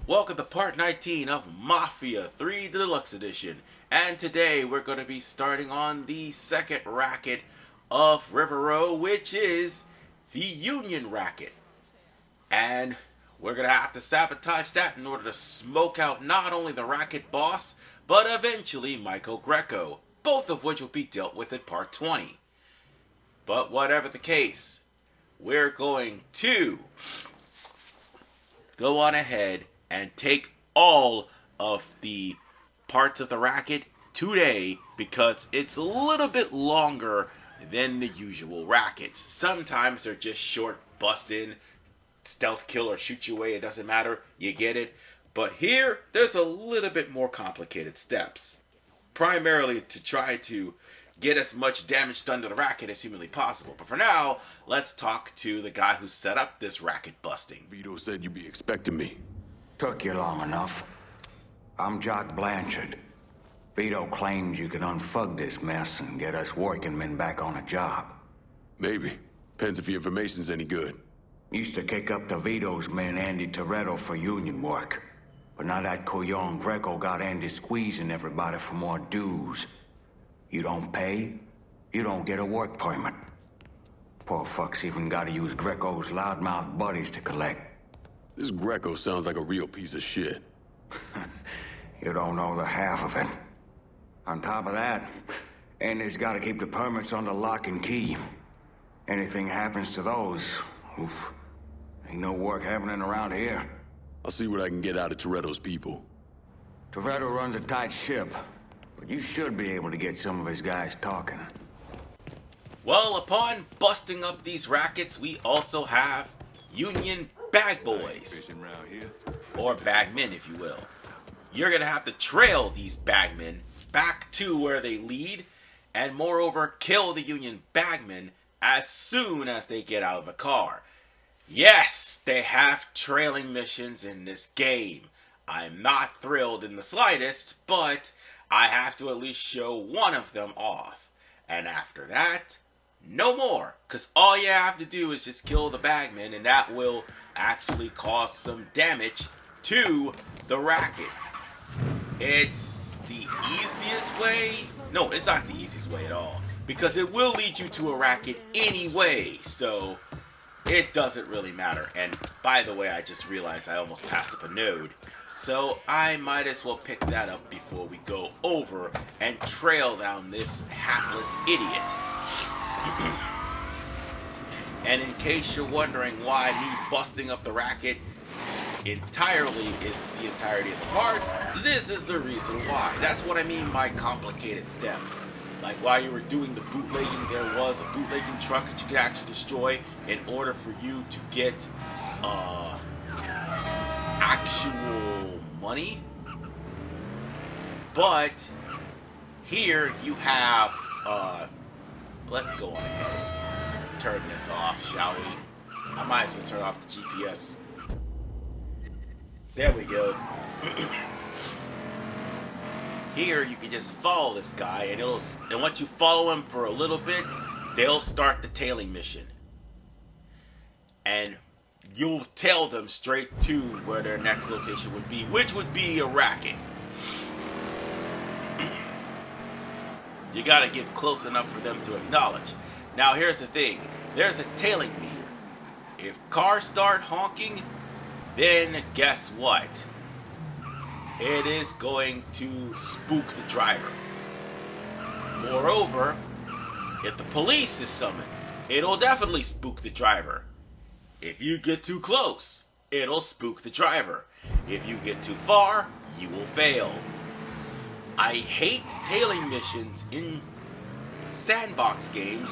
Welcome to part 19 of Mafia 3 Deluxe Edition. And today we're going to be starting on the second racket of River Row, which is the Union racket. And we're going to have to sabotage that in order to smoke out not only the racket boss, but eventually Michael Grecco, both of which will be dealt with in part 20. But whatever the case, we're going to go on ahead and take all of the parts of the racket today because it's a little bit longer than the usual rackets. Sometimes they're just short, bust in, stealth kill or shoot you away, it doesn't matter, you get it. But here, there's a little bit more complicated steps. Primarily to try to get as much damage done to the racket as humanly possible. But for now, let's talk to the guy who set up this racket busting. Vito said you'd be expecting me. Took you long enough. I'm Jock Blanchard. Vito claims you can unfug this mess and get us working men back on a job. Maybe. Depends if your information's any good. Used to kick up to Vito's men Andy Toretto for union work. But now that Couillon Grecco got Andy squeezing everybody for more dues. You don't pay, you don't get a work permit. Poor fuck's even gotta use Grecco's loudmouth buddies to collect. This Grecco sounds like a real piece of shit. You don't know the half of it. On top of that, Andy's gotta keep the permits under lock and key. Anything happens to those, oof, ain't no work happening around here. I'll see what I can get out of Toretto's people. Toretto runs a tight ship, but you should be able to get some of his guys talking. Well, upon busting up these rackets, we also have Union bag boys, or bagmen if you will. You're going to have to trail these bagmen back to where they lead, and moreover, kill the Union bagmen as soon as they get out of the car. Yes, they have trailing missions in this game. I'm not thrilled in the slightest, but I have to at least show one of them off. And after that, no more. Because all you have to do is just kill the bagman, and that will actually cause some damage to the racket. It's the easiest way. No, it's not the easiest way at all. Because it will lead you to a racket anyway. So it doesn't really matter. And by the way, I just realized I almost passed up a node. So I might as well pick that up before we go over and trail down this hapless idiot. And in case you're wondering why me busting up the racket entirely is the entirety of the part, this is the reason why. That's what I mean by complicated steps. Like while you were doing the bootlegging, there was a bootlegging truck that you could actually destroy in order for you to get actual money. But here you have let's go on ahead. Let's turn this off, shall we? I might as well turn off the GPS. There we go. Here you can just follow this guy, and once you follow him for a little bit, they'll start the tailing mission. And you'll tail them straight to where their next location would be, which would be a racket. You gotta get close enough for them to acknowledge. Now here's the thing, there's a tailing meter. If cars start honking, then guess what? It is going to spook the driver. Moreover, if the police is summoned, it'll definitely spook the driver. If you get too close, it'll spook the driver. If you get too far, you will fail. I hate tailing missions in sandbox games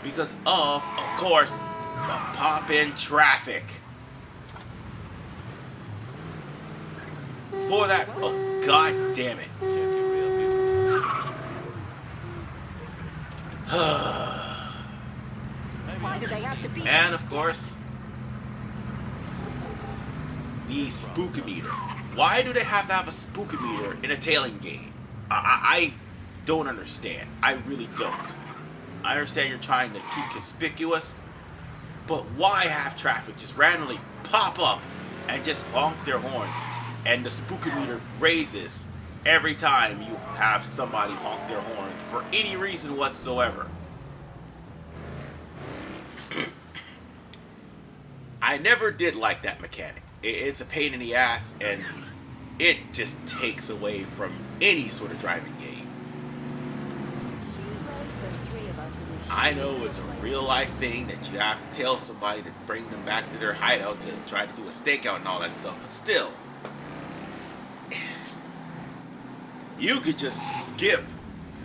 because of course, the pop-in traffic. For that, oh god damn it. And of course, the spookometer. Why do they have to have a spookometer in a tailing game? I don't understand. I really don't. I understand you're trying to keep conspicuous, but why have traffic just randomly pop up and just honk their horns? and the spookometer raises every time you have somebody honk their horn for any reason whatsoever. I never did like that mechanic. It's a pain in the ass, and it just takes away from any sort of driving game. I know it's a real life thing that you have to tell somebody to bring them back to their hideout to try to do a stakeout and all that stuff, but still, you could just skip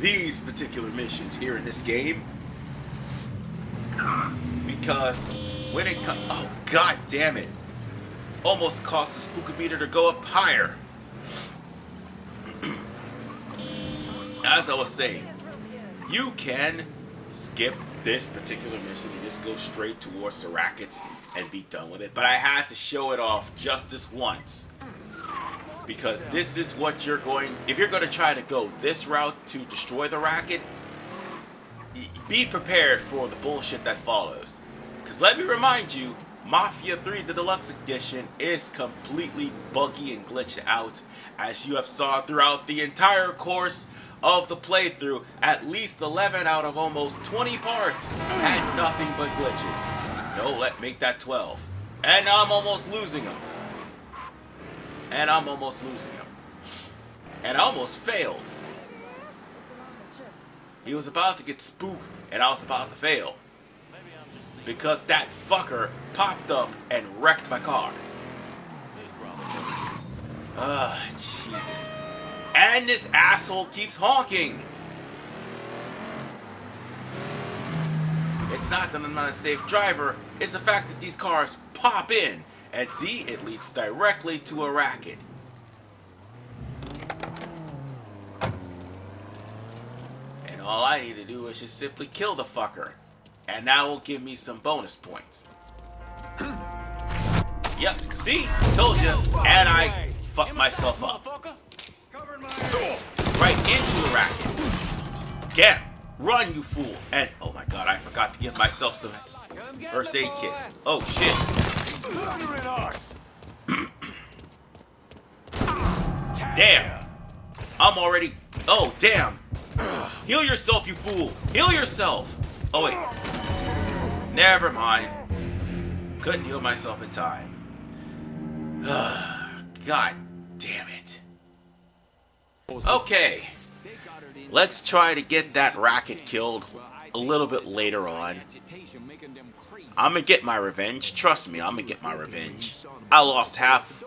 these particular missions here in this game, because when it comes, oh god damn it, almost caused the spookometer to go up higher. As I was saying, you can skip this particular mission and just go straight towards the rackets and be done with it, but I had to show it off just this once, because this is what you're going, if you're going to try to go this route to destroy the racket, be prepared for the bullshit that follows. Because let me remind you, Mafia 3, the Deluxe Edition, is completely buggy and glitched out, as you have saw throughout the entire course of the playthrough. At least 11 out of almost 20 parts had nothing but glitches. No, make that 12. And I'm almost losing them. And I almost failed. He was about to get spooked, and I was about to fail. Because that fucker popped up and wrecked my car. Jesus. And this asshole keeps honking. It's not that I'm not a safe driver, it's the fact that these cars pop in. And see, it leads directly to a racket. And all I need to do is just simply kill the fucker. And that will give me some bonus points. Yep, see? Told you. And I fucked myself up. Right into the racket. Get, run, you fool. And, oh my god, I forgot to give myself some first aid kits. Oh, shit. Damn. I'm already, oh, damn. Heal yourself, you fool. Heal yourself. Oh, wait. Never mind. Couldn't heal myself in time. God damn it. Okay. Let's try to get that racket killed a little bit later on. I'm gonna get my revenge. Trust me, I'm gonna get my revenge. I lost half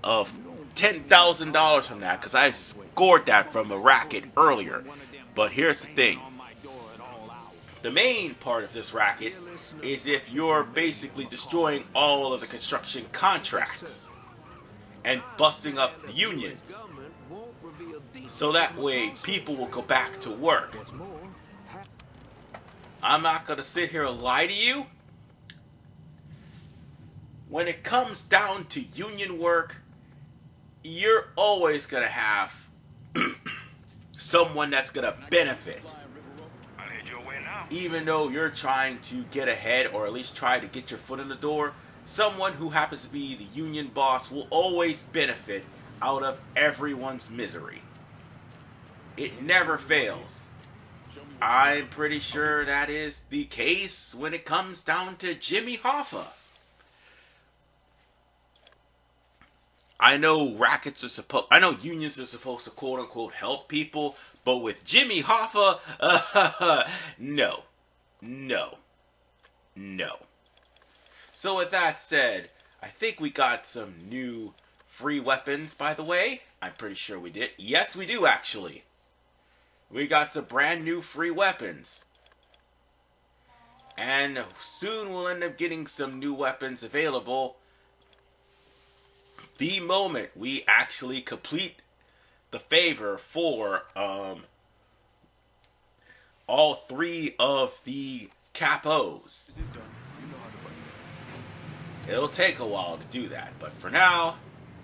of $10,000 from that because I scored that from a racket earlier. But here's the thing. The main part of this racket is if you're basically destroying all of the construction contracts and busting up the unions. So that way people will go back to work. I'm not going to sit here and lie to you. When it comes down to union work, you're always going to have someone that's going to benefit. Even though you're trying to get ahead or at least try to get your foot in the door, someone who happens to be the union boss will always benefit out of everyone's misery. It never fails. I'm pretty sure that is the case when it comes down to Jimmy Hoffa. I know unions are supposed to quote unquote help people, but with Jimmy Hoffa, no. So with that said, I think we got some new free weapons, by the way. I'm pretty sure we did. Yes, we do, actually. We got some brand new free weapons. And soon we'll end up getting some new weapons available the moment we actually complete the favor for all three of the capos. It'll take a while to do that, but for now,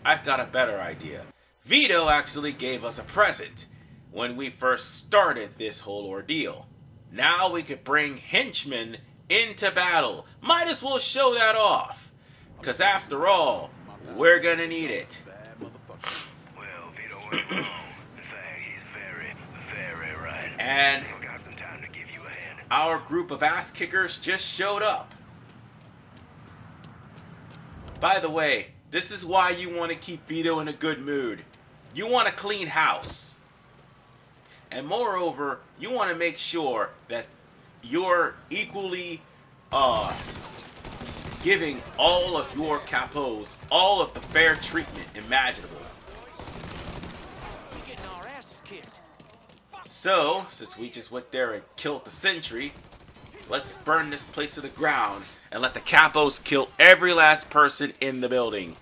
I've got a better idea. Vito actually gave us a present when we first started this whole ordeal. Now we could bring henchmen into battle. Might as well show that off, because after all, we're gonna need it. And our group of ass kickers just showed up. By the way, this is why you want to keep Vito in a good mood. You want a clean house. And moreover, you want to make sure that you're equally giving all of your capos all of the fair treatment imaginable. So, since we just went there and killed the sentry, let's burn this place to the ground and let the capos kill every last person in the building.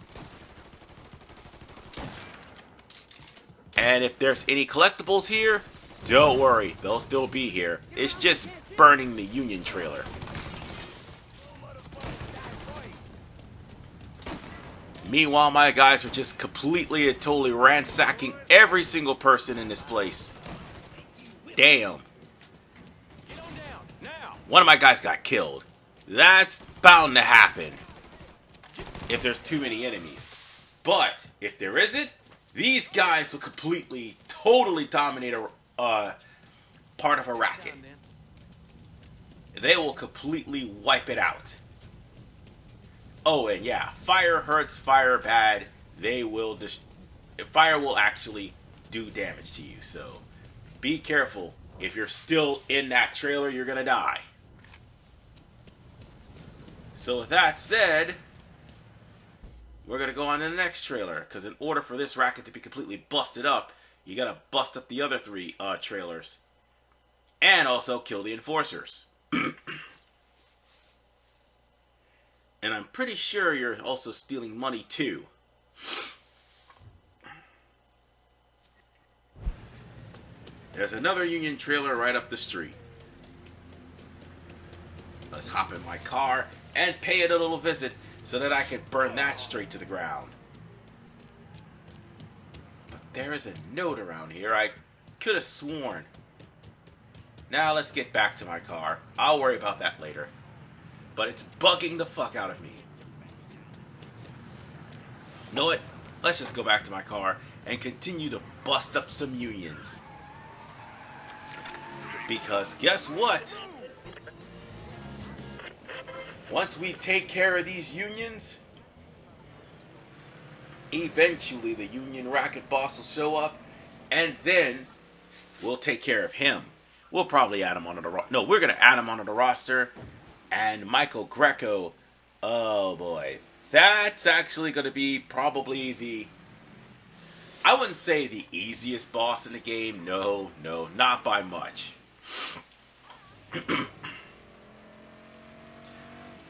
And if there's any collectibles here, don't worry, they'll still be here. It's just burning the Union trailer. Meanwhile, my guys are just completely and totally ransacking every single person in this place. Damn. One of my guys got killed. That's bound to happen if there's too many enemies. But if there isn't, these guys will completely, totally dominate a part of a racket. They will completely wipe it out. Oh, and yeah, fire hurts fire bad. Fire will actually do damage to you, so be careful. If you're still in that trailer, you're gonna die. So with that said, we're gonna go on to the next trailer, because in order for this racket to be completely busted up, you gotta bust up the other three trailers. And also kill the enforcers. And I'm pretty sure you're also stealing money too. There's another Union trailer right up the street. Let's hop in my car and pay it a little visit so that I can burn that straight to the ground. But there is a note around here. I could have sworn. Now let's get back to my car. I'll worry about that later. But it's bugging the fuck out of me. Know what? Let's just go back to my car and continue to bust up some Unions. Because guess what? Once we take care of these Unions, eventually the Union racket boss will show up, and then we'll take care of him. We'll probably add him onto the roster. No, we're going to add him onto the roster. And Michael Grecco, oh boy, that's actually going to be probably the, I wouldn't say the easiest boss in the game. No, not by much.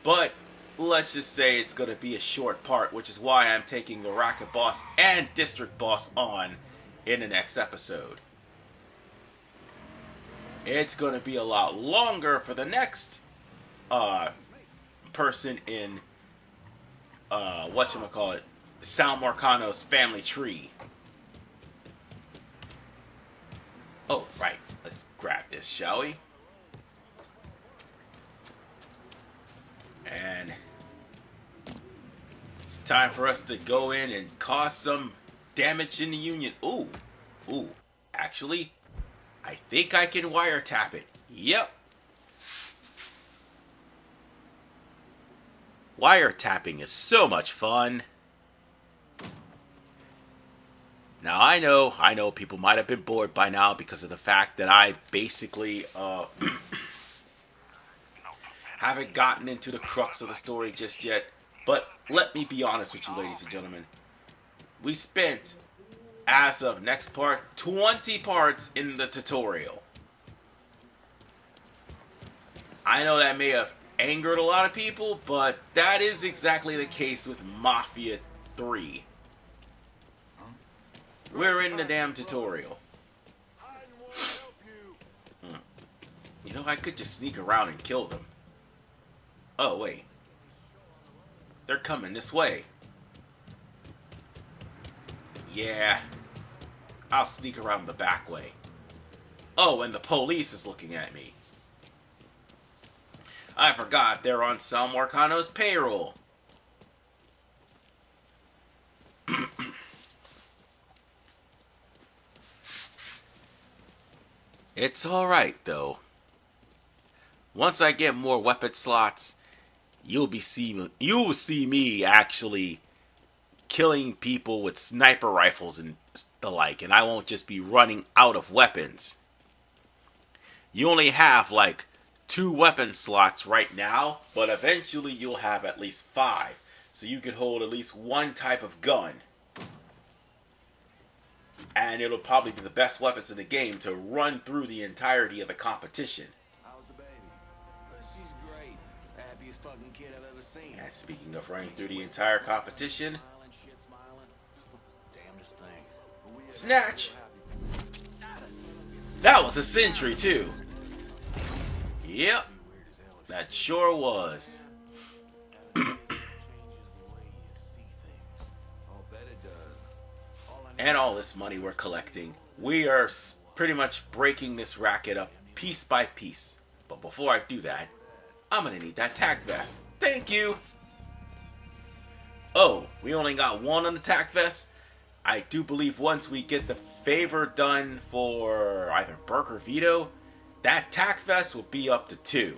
But let's just say it's going to be a short part, which is why I'm taking the racket boss and district boss on in the next episode. It's going to be a lot longer for the next person in whatchamacallit, Sal Marcano's family tree. Oh, right. Let's grab this, shall we? And it's time for us to go in and cause some damage in the Union. Ooh. Actually, I think I can wiretap it. Yep. Wiretapping is so much fun. Now I know people might have been bored by now because of the fact that I basically haven't gotten into the crux of the story just yet. But let me be honest with you, ladies and gentlemen. We spent, as of next part, 20 parts in the tutorial. I know that may have angered a lot of people, but that is exactly the case with Mafia 3. We're in the damn tutorial. You know, I could just sneak around and kill them. Oh, wait. They're coming this way. Yeah. I'll sneak around the back way. Oh, and the police is looking at me. I forgot they're on Sal Marcano's payroll. It's alright, though. Once I get more weapon slots, you'll see me actually killing people with sniper rifles and the like, and I won't just be running out of weapons. You only have like 2 weapon slots right now, but eventually you'll have at least 5, so you can hold at least one type of gun. And it'll probably be the best weapons in the game to run through the entirety of the competition. How's the baby? She's great. Happiest fucking kid I've ever seen. And speaking of running through the entire competition, Damnedest thing. snatch. That was a sentry too. Yep, that sure was. And all this money we're collecting, we are pretty much breaking this racket up piece by piece. But before I do that, I'm gonna need that tac vest. Thank you. Oh, we only got 1 on the tac vest. I do believe once we get the favor done for either Burke or Vito, that tac vest will be up to 2.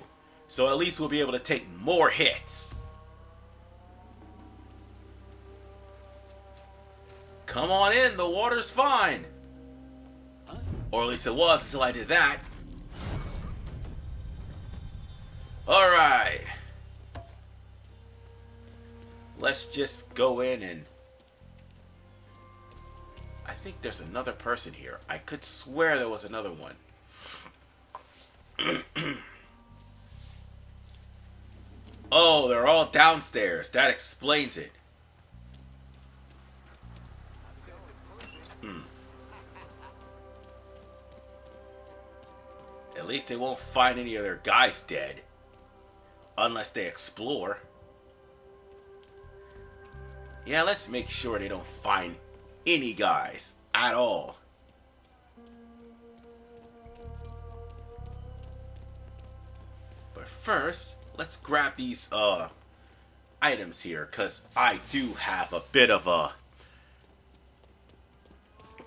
So at least we'll be able to take more hits. Come on in, the water's fine. Or at least it was until I did that. Alright. Let's just go in and... I think there's another person here. I could swear there was another one. Oh, they're all downstairs. That explains it. At least they won't find any of their guys dead. Unless they explore. Yeah, let's make sure they don't find any guys at all. But first, let's grab these items here, because I do have a bit of a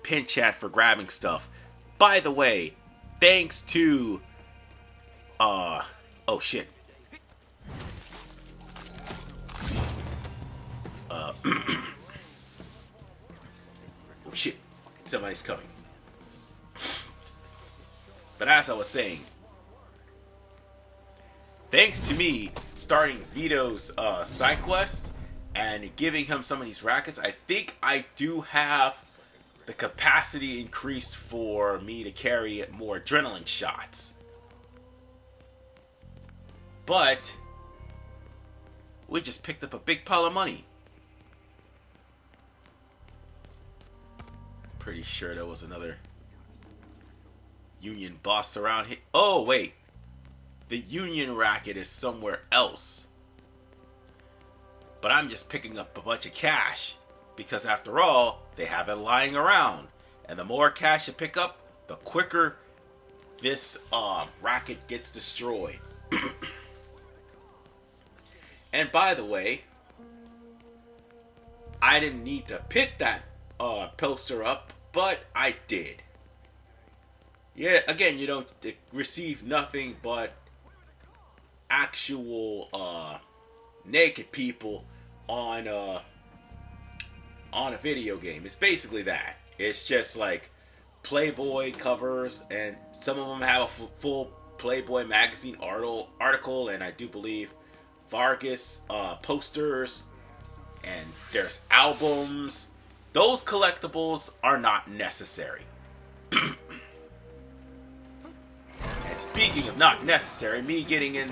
pinch at for grabbing stuff. By the way, thanks to oh shit. Oh shit. Somebody's coming. But as I was saying, thanks to me starting Vito's side quest and giving him some of these rackets, I think I do have the capacity increased for me to carry more adrenaline shots. But we just picked up a big pile of money. Pretty sure there was another Union boss around here. Oh, wait. The Union racket is somewhere else. But I'm just picking up a bunch of cash. Because after all, they have it lying around. And the more cash you pick up, the quicker this racket gets destroyed. And by the way, I didn't need to pick that poster up, but I did. Yeah, again, you don't receive nothing but actual naked people on a video game. It's basically that. It's just like Playboy covers, and some of them have a full Playboy magazine article, and I do believe Vargas posters, and there's albums. Those collectibles are not necessary. And speaking of not necessary, me getting in...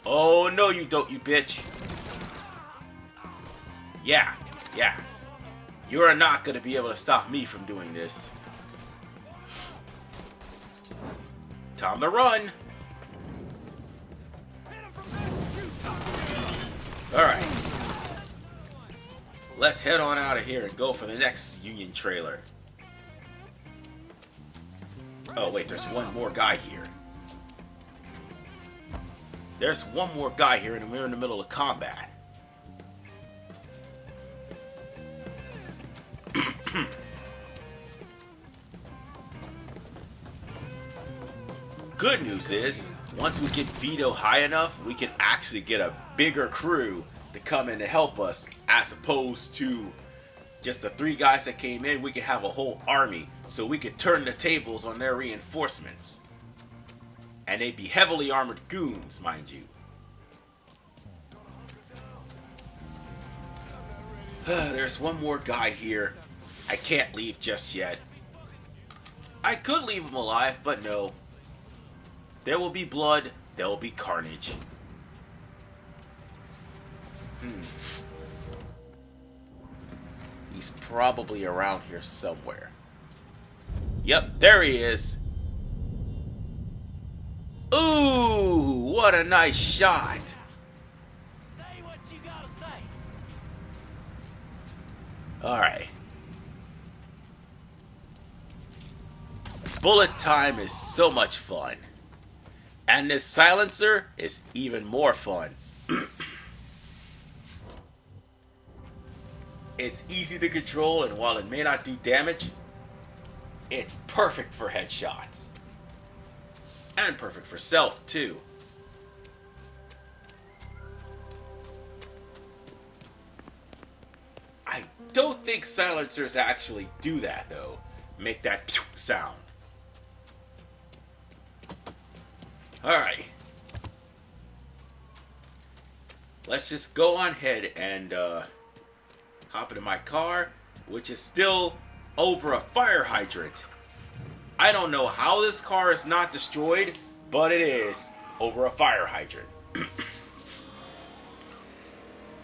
Oh, no you don't, you bitch. Yeah. You're not going to be able to stop me from doing this. Time to run. Alright. Let's head on out of here and go for the next Union trailer. Oh wait, there's one more guy here. There's one more guy here and we're in the middle of combat. good news is, once we get Vito high enough, we can actually get a bigger crew to come in to help us, as opposed to just the 3 guys that came in. We could have a whole army, so we could turn the tables on their reinforcements. And they'd be heavily armored goons, mind you. There's one more guy here. I can't leave just yet. I could leave him alive, but no. There will be blood, there will be carnage. He's probably around here somewhere. Yep, there he is. Ooh, what a nice shot. Say what you gotta say. Alright. Bullet time is so much fun. And this silencer is even more fun. It's easy to control, and while it may not do damage, it's perfect for headshots. And perfect for stealth, too. I don't think silencers actually do that, though. Make that sound. Alright. Let's just go on ahead and hop into my car, which is still over a fire hydrant. I don't know how this car is not destroyed, but it is over a fire hydrant.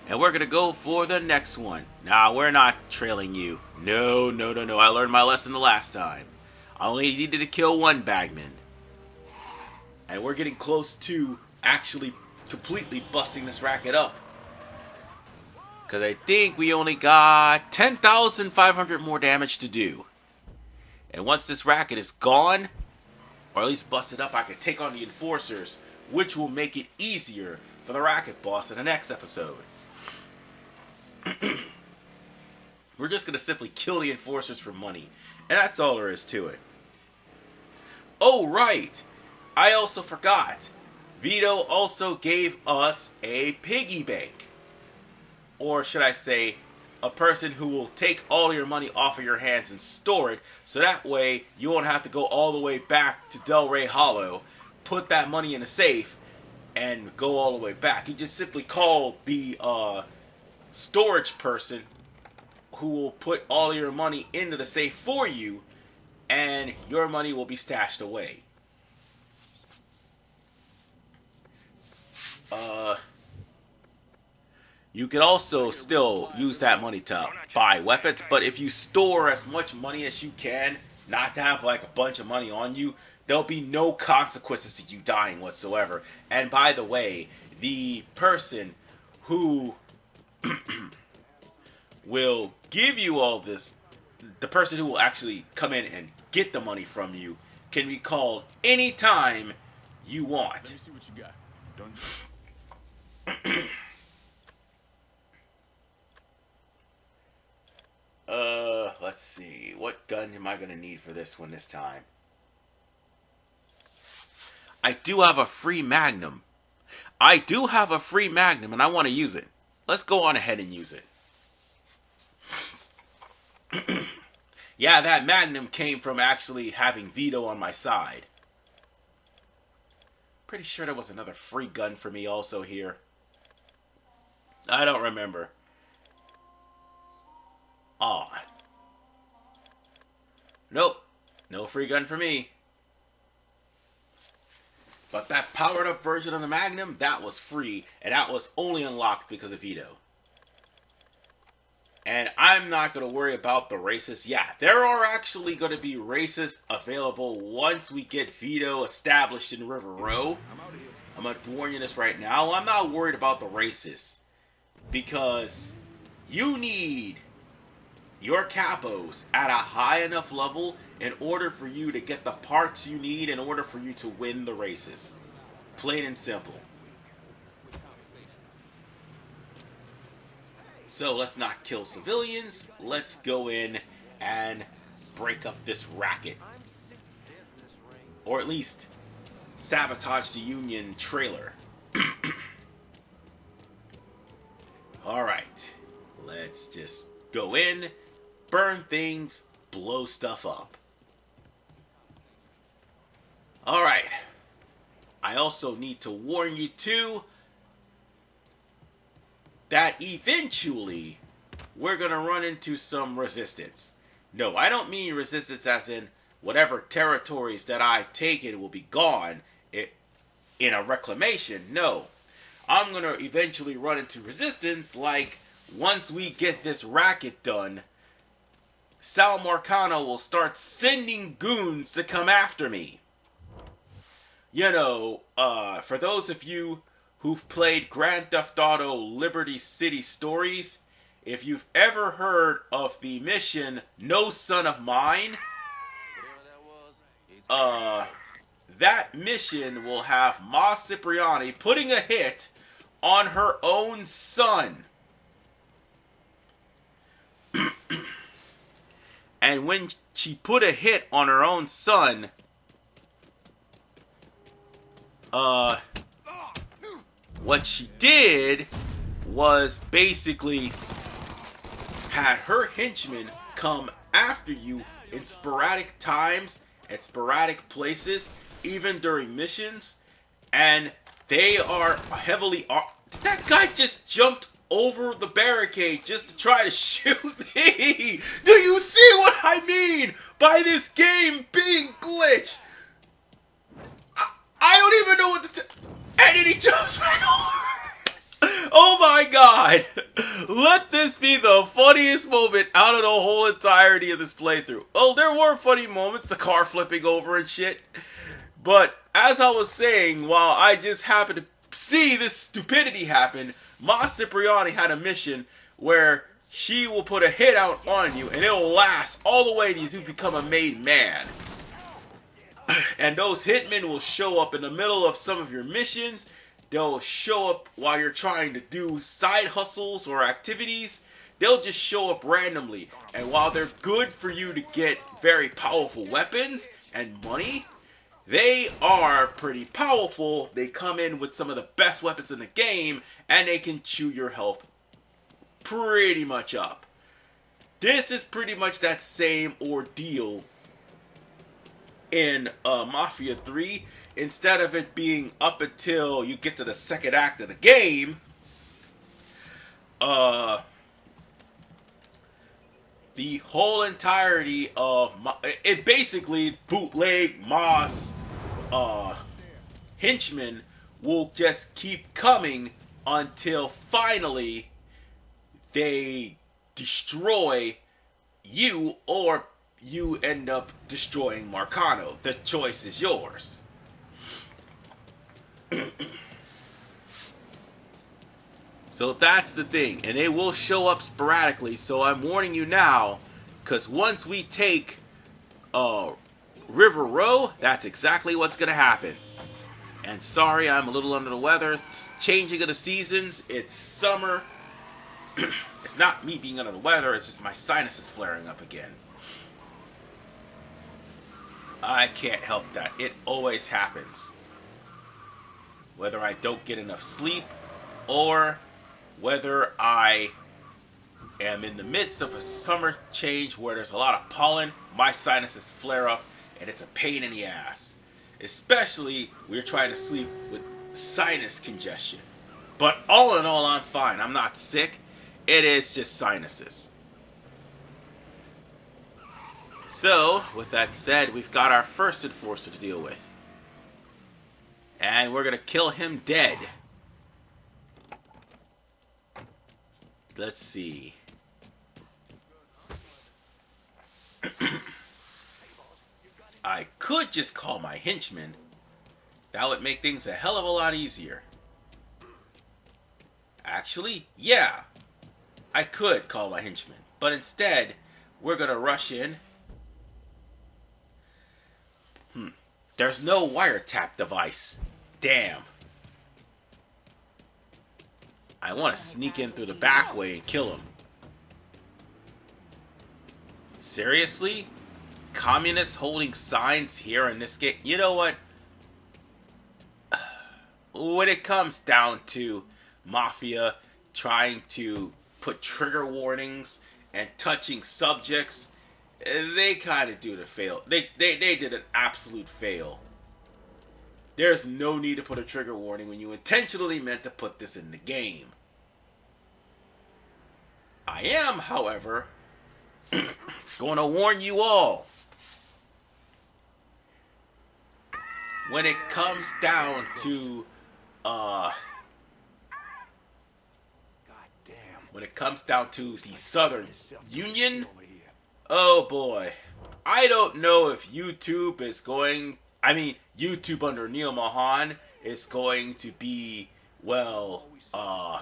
And we're gonna go for the next one. Nah, we're not trailing you. No, no, no, no. I learned my lesson the last time. I only needed to kill 1 bagman. And we're getting close to actually completely busting this racket up. Because I think we only got 10,500 more damage to do. And once this racket is gone, or at least busted up, I can take on the enforcers, which will make it easier for the racket boss in the next episode. We're just going to simply kill the enforcers for money. And that's all there is to it. Oh, right! I also forgot. Vito also gave us a piggy bank. Or should I say, a person who will take all your money off of your hands and store it, so that way you won't have to go all the way back to Delray Hollow, put that money in a safe, and go all the way back. You just simply call the storage person who will put all your money into the safe for you, and your money will be stashed away. You can also still use that money to buy weapons, but if you store as much money as you can, not to have like a bunch of money on you, there'll be no consequences to you dying whatsoever. And by the way, the person who will give you all this, the person who will actually come in and get the money from you, can be called anytime you want. Let me see what you got. Done. Let's see. What gun am I going to need for this one this time? I do have a free Magnum. I do have a free Magnum, and I want to use it. Let's go on ahead and use it. Yeah, that Magnum came from actually having Vito on my side. Pretty sure there was another free gun for me also here. I don't remember. Aw. Nope. No free gun for me. But that powered up version of the Magnum, that was free. And that was only unlocked because of Vito. And I'm not going to worry about the races. Yeah, there are actually going to be races available once we get Vito established in River Row. I'm going to warn you this right now. I'm not worried about the races. Because you need your capos at a high enough level in order for you to get the parts you need in order for you to win the races. Plain and simple. So let's not kill civilians. Let's go in and break up this racket. Or at least sabotage the Union trailer. Alright, let's just go in, burn things, blow stuff up. Alright, I also need to warn you too that eventually we're gonna run into some resistance. No, I don't mean resistance as in whatever territories that I take in will be gone in a reclamation. No, I'm going to eventually run into resistance, like once we get this racket done, Sal Marcano will start sending goons to come after me. You know, for those of you who've played Grand Theft Auto Liberty City Stories, if you've ever heard of the mission No Son of Mine, that mission will have Ma Cipriani putting a hit on her own son. And when she put a hit on her own son, what she did was basically had her henchmen come after you in sporadic times at sporadic places, even during missions, and they are heavily... That guy just jumped over the barricade just to try to shoot me! Do you see what I mean by this game being glitched? I don't even know what to... And then he jumps back over! Oh my god! Let this be the funniest moment out of the whole entirety of this playthrough. Oh, there were funny moments, the car flipping over and shit. But, as I was saying, while I just happened to see this stupidity happen, Ma Cipriani had a mission where she will put a hit out on you and it'll last all the way till you become a made man. And those hitmen will show up in the middle of some of your missions. They'll show up while you're trying to do side hustles or activities. They'll just show up randomly. And while they're good for you to get very powerful weapons and money, they are pretty powerful. They come in with some of the best weapons in the game, and they can chew your health pretty much up. This is pretty much that same ordeal in Mafia 3. Instead of it being up until you get to the second act of the game, the whole entirety of it basically bootleg Moss henchmen will just keep coming until finally they destroy you or you end up destroying Marcano. The choice is yours. So that's the thing, and they will show up sporadically, so I'm warning you now, because once we take River Row, that's exactly what's going to happen. And sorry, I'm a little under the weather. It's changing of the seasons. It's summer. It's not me being under the weather, it's just my sinuses flaring up again. I can't help that. It always happens. Whether I don't get enough sleep, or whether I am in the midst of a summer change where there's a lot of pollen, my sinuses flare up, and it's a pain in the ass. Especially when you're trying to sleep with sinus congestion. But all in all, I'm fine. I'm not sick. It is just sinuses. So, with that said, we've got our first enforcer to deal with. And we're going to kill him dead. Let's see. I could just call my henchman. That would make things a hell of a lot easier. Actually, yeah. I could call my henchman. But instead, we're going to rush in. There's no wiretap device. Damn. I want to sneak in through the back way and kill him. Seriously? Communists holding signs here in this game? You know what? when it comes down to Mafia trying to put trigger warnings and touching subjects, they kind of do the fail. They did an absolute fail. There's no need to put a trigger warning when you intentionally meant to put this in the game. I am, however, going to warn you all. When it comes down to, the Southern Union, oh boy. I don't know if YouTube is going, YouTube under Neil Mahan is going to be, well, I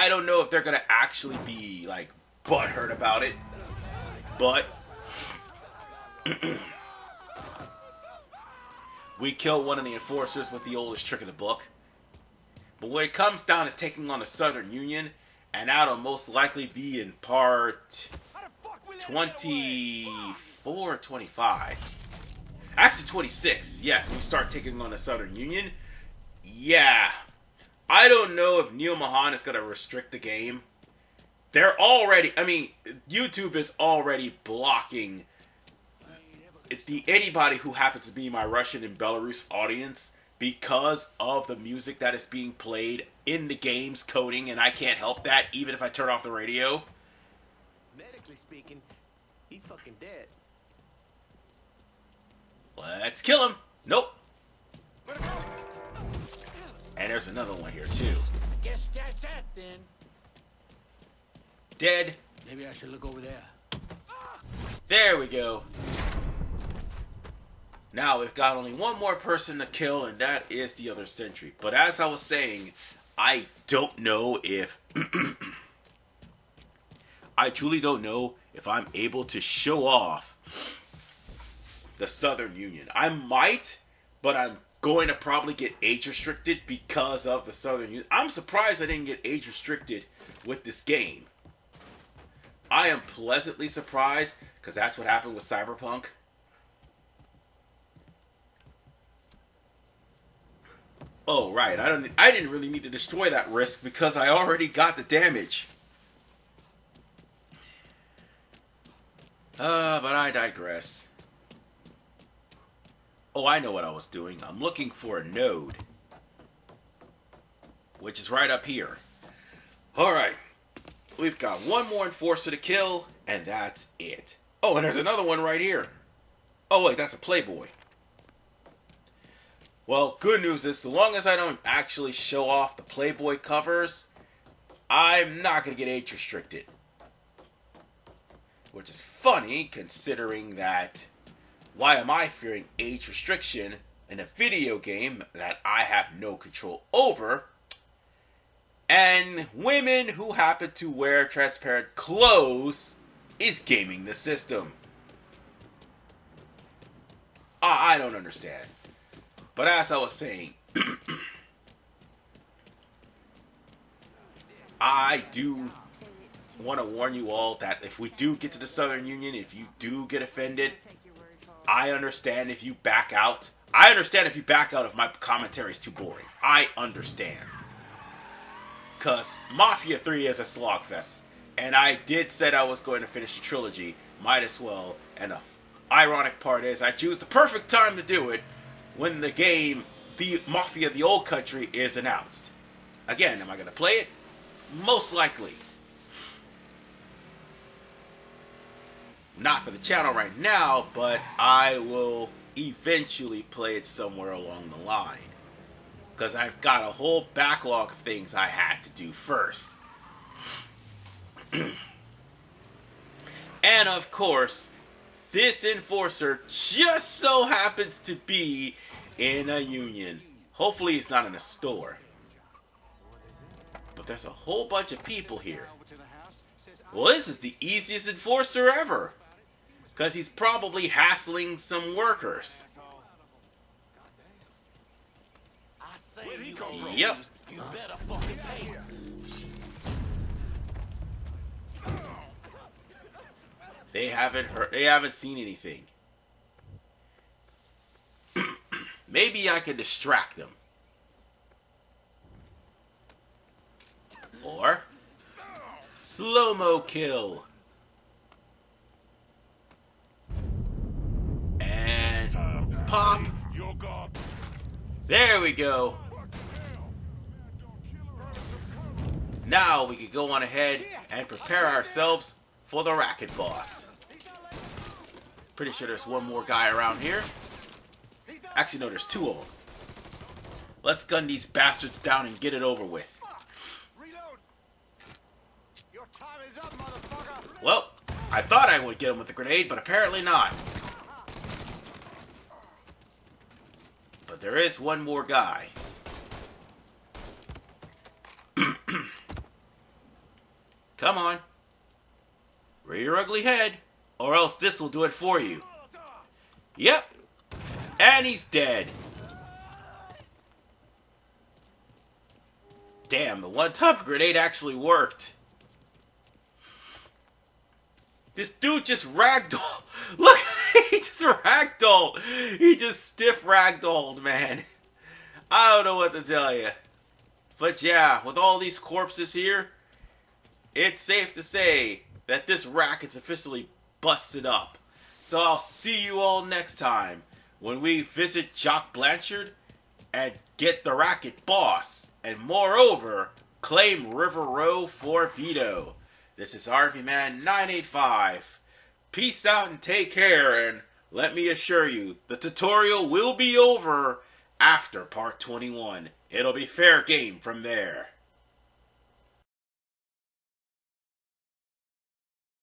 don't know if they're going to actually be, like, butthurt about it, but we killed one of the enforcers with the oldest trick in the book. But when it comes down to taking on the Southern Union, and that'll most likely be in part 24 or 25. Actually 26, yes, we start taking on the Southern Union. Yeah, I don't know if Neil Mahan is going to restrict the game. They're already, YouTube is already blocking anybody who happens to be my Russian and Belarus audience because of the music that is being played in the game's coding, and I can't help that even if I turn off the radio. Medically speaking, he's fucking dead. Let's kill him. Nope. And there's another one here too. Guess that's that then. Dead. Maybe I should look over there. There we go. Now we've got only one more person to kill, and that is the other sentry. But as I was saying, I don't know if I truly don't know if I'm able to show off the Southern Union. I might, but I'm going to probably get age restricted because of the Southern Union. I'm surprised I didn't get age restricted with this game. I am pleasantly surprised because that's what happened with Cyberpunk. Oh, right. I didn't really need to destroy that risk because I already got the damage. But I digress. Oh, I know what I was doing. I'm looking for a node. Which is right up here. Alright. We've got one more enforcer to kill, and that's it. Oh, and there's another one right here. Oh, wait, that's a Playboy. Well, good news is, so long as I don't actually show off the Playboy covers, I'm not going to get age restricted. Which is funny, considering that, why am I fearing age restriction in a video game that I have no control over? And women who happen to wear transparent clothes is gaming the system. I don't understand. But as I was saying, I do want to warn you all that if we do get to the Southern Union, if you do get offended, I understand if you back out. I understand if you back out if my commentary is too boring. I understand. Because Mafia 3 is a slogfest. And I did said I was going to finish the trilogy. Might as well. And the ironic part is I choose the perfect time to do it when the game, the Mafia the Old Country, is announced. Again, am I going to play it? Most likely. Not for the channel right now, but I will eventually play it somewhere along the line. Because I've got a whole backlog of things I had to do first. And of course, this enforcer just so happens to be in a union. Hopefully it's not in a store. But there's a whole bunch of people here. Well, this is the easiest enforcer ever. Because he's probably hassling some workers. Yep. You better fucking pay. They haven't seen anything. Maybe I can distract them. Or slow-mo kill. And pop. There we go. Now we can go on ahead and prepare ourselves for the racket boss. Pretty sure there's one more guy around here. Actually, no, there's two of them. Let's gun these bastards down and get it over with. Well, I thought I would get him with the grenade, but apparently not. But there is one more guy. Come on. Rear your ugly head, or else this will do it for you. Yep. And he's dead. Damn, the one-time grenade actually worked. This dude just ragdolled. Look, he just ragdolled. He just stiff ragdolled, man. I don't know what to tell you. But yeah, with all these corpses here, it's safe to say that this racket's officially busted up. So I'll see you all next time when we visit Jock Blanchard and get the racket boss. And moreover, claim River Row for Vito. This is RVMan985. Peace out and take care, and let me assure you, the tutorial will be over after part 21. It'll be fair game from there.